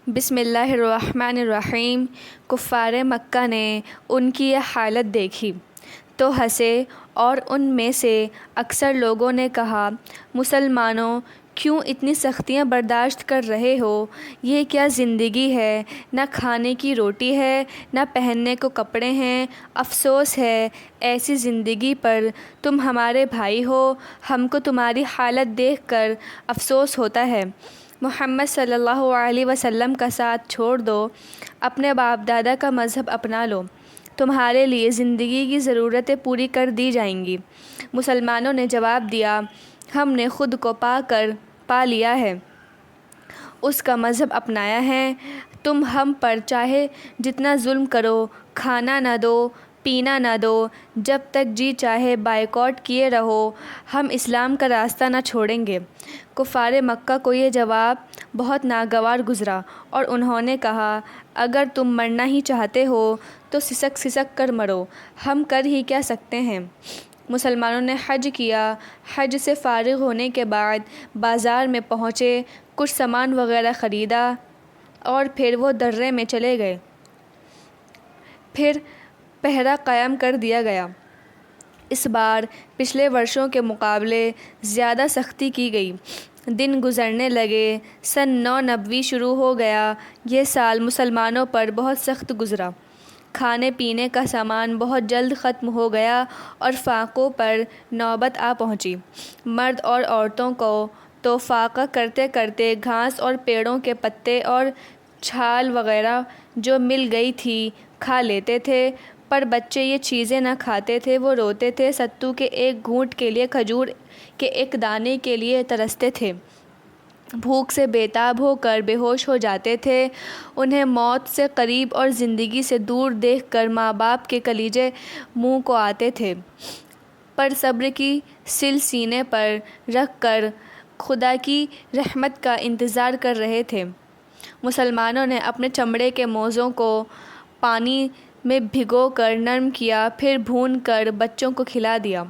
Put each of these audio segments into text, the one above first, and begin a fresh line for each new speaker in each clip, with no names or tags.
بسم اللہ الرحمن الرحیم۔ کفار مکہ نے ان کی یہ حالت دیکھی تو ہنسے، اور ان میں سے اکثر لوگوں نے کہا، مسلمانوں کیوں اتنی سختیاں برداشت کر رہے ہو؟ یہ کیا زندگی ہے؟ نہ کھانے کی روٹی ہے، نہ پہننے کو کپڑے ہیں۔ افسوس ہے ایسی زندگی پر۔ تم ہمارے بھائی ہو، ہم کو تمہاری حالت دیکھ کر افسوس ہوتا ہے۔ محمد صلی اللہ علیہ وسلم کا ساتھ چھوڑ دو، اپنے باپ دادا کا مذہب اپنا لو، تمہارے لیے زندگی کی ضرورتیں پوری کر دی جائیں گی۔ مسلمانوں نے جواب دیا، ہم نے خود کو پا لیا ہے، اس کا مذہب اپنایا ہے۔ تم ہم پر چاہے جتنا ظلم کرو، کھانا نہ دو، پینا نہ دو، جب تک جی چاہے بائیکاٹ کیے رہو، ہم اسلام کا راستہ نہ چھوڑیں گے۔ کفار مکہ کو یہ جواب بہت ناگوار گزرا، اور انہوں نے کہا، اگر تم مرنا ہی چاہتے ہو تو سسک سسک کر مرو، ہم کر ہی کیا سکتے ہیں۔ مسلمانوں نے حج کیا۔ حج سے فارغ ہونے کے بعد بازار میں پہنچے، کچھ سامان وغیرہ خریدا، اور پھر وہ درے میں چلے گئے۔ پھر پہرہ قائم کر دیا گیا۔ اس بار پچھلے ورشوں کے مقابلے زیادہ سختی کی گئی۔ دن گزرنے لگے، سن 990 شروع ہو گیا۔ یہ سال مسلمانوں پر بہت سخت گزرا۔ کھانے پینے کا سامان بہت جلد ختم ہو گیا اور فاقوں پر نوبت آ پہنچی۔ مرد اور عورتوں کو تو فاقہ کرتے کرتے گھاس اور پیڑوں کے پتے اور چھال وغیرہ جو مل گئی تھی کھا لیتے تھے، پر بچے یہ چیزیں نہ کھاتے تھے۔ وہ روتے تھے، ستو کے ایک گھونٹ کے لیے، کھجور کے ایک دانے کے لیے ترستے تھے، بھوک سے بے تاب ہو کر بے ہوش ہو جاتے تھے۔ انہیں موت سے قریب اور زندگی سے دور دیکھ کر ماں باپ کے کلیجے منہ کو آتے تھے، پر صبر کی سل سینے پر رکھ کر خدا کی رحمت کا انتظار کر رہے تھے۔ مسلمانوں نے اپنے چمڑے کے موزوں کو پانی میں بھگو کر نرم کیا، پھر بھون کر بچوں کو کھلا دیا۔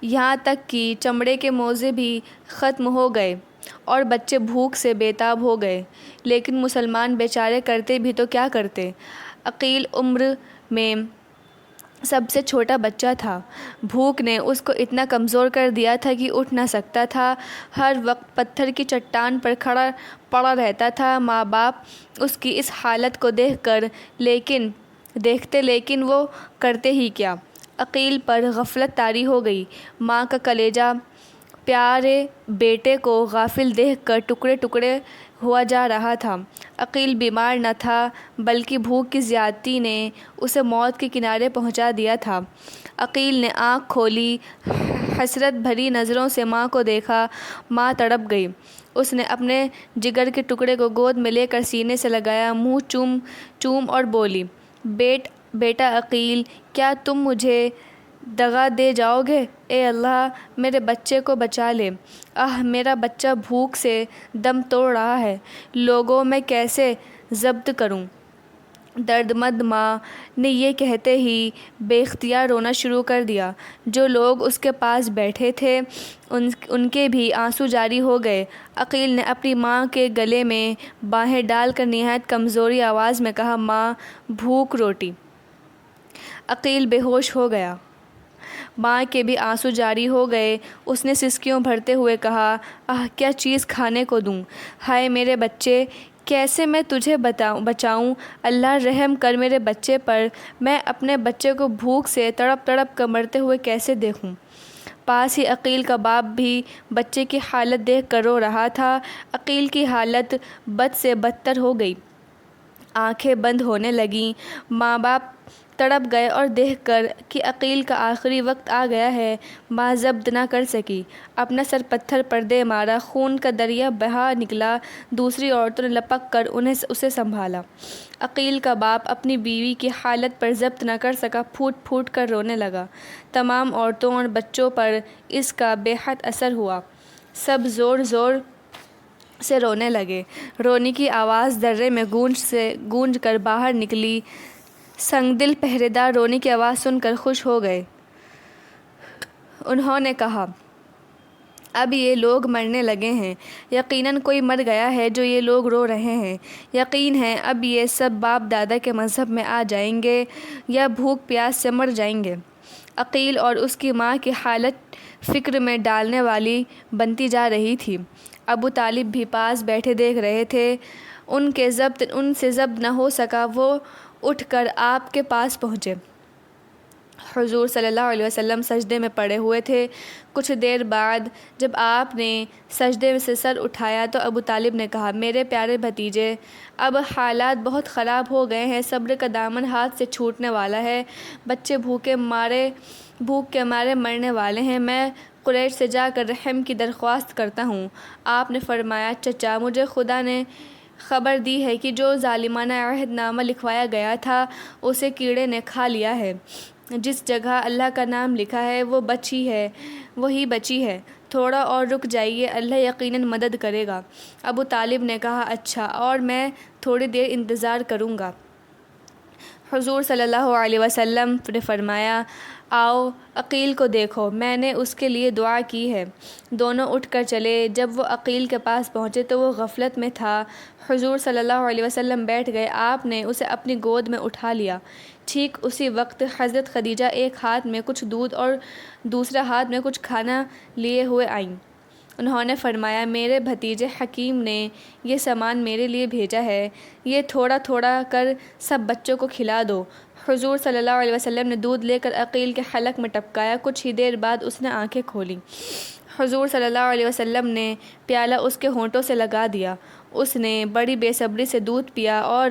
یہاں تک کہ چمڑے کے موزے بھی ختم ہو گئے اور بچے بھوک سے بے تاب ہو گئے۔ لیکن مسلمان بیچارے کرتے بھی تو کیا کرتے۔ عقیل عمر میں سب سے چھوٹا بچہ تھا۔ بھوک نے اس کو اتنا کمزور کر دیا تھا کہ اٹھ نہ سکتا تھا، ہر وقت پتھر کی چٹان پر کھڑا پڑا رہتا تھا۔ ماں باپ اس کی اس حالت کو دیکھتے لیکن وہ کرتے ہی کیا۔ عقیل پر غفلت طاری ہو گئی۔ ماں کا کلیجہ پیارے بیٹے کو غافل دیکھ کر ٹکڑے ٹکڑے ہوا جا رہا تھا۔ عقیل بیمار نہ تھا، بلکہ بھوک کی زیادتی نے اسے موت کے کنارے پہنچا دیا تھا۔ عقیل نے آنکھ کھولی، حسرت بھری نظروں سے ماں کو دیکھا۔ ماں تڑپ گئی۔ اس نے اپنے جگر کے ٹکڑے کو گود میں لے کر سینے سے لگایا، منہ چوم اور بولی، بیٹا عقیل، کیا تم مجھے دغا دے جاؤ گے؟ اے اللہ، میرے بچے کو بچا لے۔ آہ، میرا بچہ بھوک سے دم توڑ رہا ہے، لوگوں میں کیسے ضبط کروں۔ دردمند ماں نے یہ کہتے ہی بے اختیار رونا شروع کر دیا۔ جو لوگ اس کے پاس بیٹھے تھے ان کے بھی آنسو جاری ہو گئے۔ عقیل نے اپنی ماں کے گلے میں باہیں ڈال کر نہایت کمزوری آواز میں کہا، ماں، بھوک روٹی۔ عقیل بے ہوش ہو گیا۔ ماں کے بھی آنسو جاری ہو گئے۔ اس نے سسکیوں بھرتے ہوئے کہا، آہ، کیا چیز کھانے کو دوں؟ ہائے میرے بچے، کیسے میں تجھے بچاؤں؟ اللہ رحم کر میرے بچے پر، میں اپنے بچے کو بھوک سے تڑپ تڑپ کر مرتے ہوئے کیسے دیکھوں؟ پاس ہی عقیل کا باپ بھی بچے کی حالت دیکھ کر رو رہا تھا۔ عقیل کی حالت بد سے بدتر ہو گئی، آنکھیں بند ہونے لگیں۔ ماں باپ تڑپ گئے اور دیکھ کر کہ عقیل کا آخری وقت آ گیا ہے، ماں ضبط نہ کر سکی، اپنا سر پتھر پر دے مارا، خون کا دریا بہا نکلا۔ دوسری عورتوں نے لپک کر اسے سنبھالا۔ عقیل کا باپ اپنی بیوی کی حالت پر ضبط نہ کر سکا، پھوٹ پھوٹ کر رونے لگا۔ تمام عورتوں اور بچوں پر اس کا بے حد اثر ہوا، سب زور زور سے رونے لگے۔ رونے کی آواز درے میں گونج کر باہر نکلی۔ سنگدل پہرے دار رونے کی آواز سن کر خوش ہو گئے۔ انہوں نے کہا، اب یہ لوگ مرنے لگے ہیں، یقیناً کوئی مر گیا ہے جو یہ لوگ رو رہے ہیں۔ یقین ہے اب یہ سب باپ دادا کے مذہب میں آ جائیں گے یا بھوک پیاس سے مر جائیں گے۔ عقیل اور اس کی ماں کی حالت فکر میں ڈالنے والی بنتی جا رہی تھی۔ ابو طالب بھی پاس بیٹھے دیکھ رہے تھے۔ ان سے ضبط نہ ہو سکا، وہ اٹھ کر آپ کے پاس پہنچے۔ حضور صلی اللہ علیہ وسلم سجدے میں پڑے ہوئے تھے۔ کچھ دیر بعد جب آپ نے سجدے سے سر اٹھایا تو ابو طالب نے کہا، میرے پیارے بھتیجے، اب حالات بہت خراب ہو گئے ہیں، صبر کا دامن ہاتھ سے چھوٹنے والا ہے، بچے بھوک کے مارے مرنے والے ہیں۔ میں قریش سے جا کر رحم کی درخواست کرتا ہوں۔ آپ نے فرمایا، چچا، مجھے خدا نے خبر دی ہے کہ جو ظالمانہ عہد نامہ لکھوایا گیا تھا اسے کیڑے نے کھا لیا ہے۔ جس جگہ اللہ کا نام لکھا ہے وہی بچی ہے۔ تھوڑا اور رک جائیے، اللہ یقیناً مدد کرے گا۔ ابو طالب نے کہا، اچھا، اور میں تھوڑی دیر انتظار کروں گا۔ حضور صلی اللہ علیہ وسلم نے فرمایا، آؤ عقیل کو دیکھو، میں نے اس کے لیے دعا کی ہے۔ دونوں اٹھ کر چلے۔ جب وہ عقیل کے پاس پہنچے تو وہ غفلت میں تھا۔ حضور صلی اللہ علیہ وسلم بیٹھ گئے۔ آپ نے اسے اپنی گود میں اٹھا لیا۔ ٹھیک اسی وقت حضرت خدیجہ ایک ہاتھ میں کچھ دودھ اور دوسرے ہاتھ میں کچھ کھانا لیے ہوئے آئیں۔ انہوں نے فرمایا، میرے بھتیجے حکیم نے یہ سامان میرے لیے بھیجا ہے، یہ تھوڑا تھوڑا کر سب بچوں کو کھلا دو۔ حضور صلی اللہ علیہ وسلم نے دودھ لے کر عقیل کے حلق میں ٹپکایا۔ کچھ ہی دیر بعد اس نے آنکھیں کھولیں۔ حضور صلی اللہ علیہ وسلم نے پیالہ اس کے ہونٹوں سے لگا دیا۔ اس نے بڑی بے صبری سے دودھ پیا اور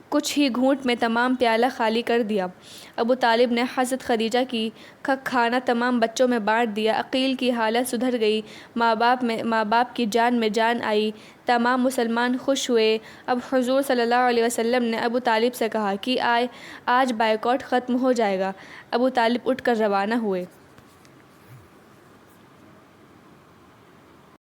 کچھ ہی گھونٹ میں تمام پیالہ خالی کر دیا۔ ابو طالب نے حضرت خدیجہ کی کھانا تمام بچوں میں بانٹ دیا۔ عقیل کی حالت سدھر گئی، ماں باپ کی جان میں جان آئی، تمام مسلمان خوش ہوئے۔ اب حضور صلی اللہ علیہ وسلم نے ابو طالب سے کہا کہ آج بائیکاٹ ختم ہو جائے گا۔ ابو طالب اٹھ کر روانہ ہوئے۔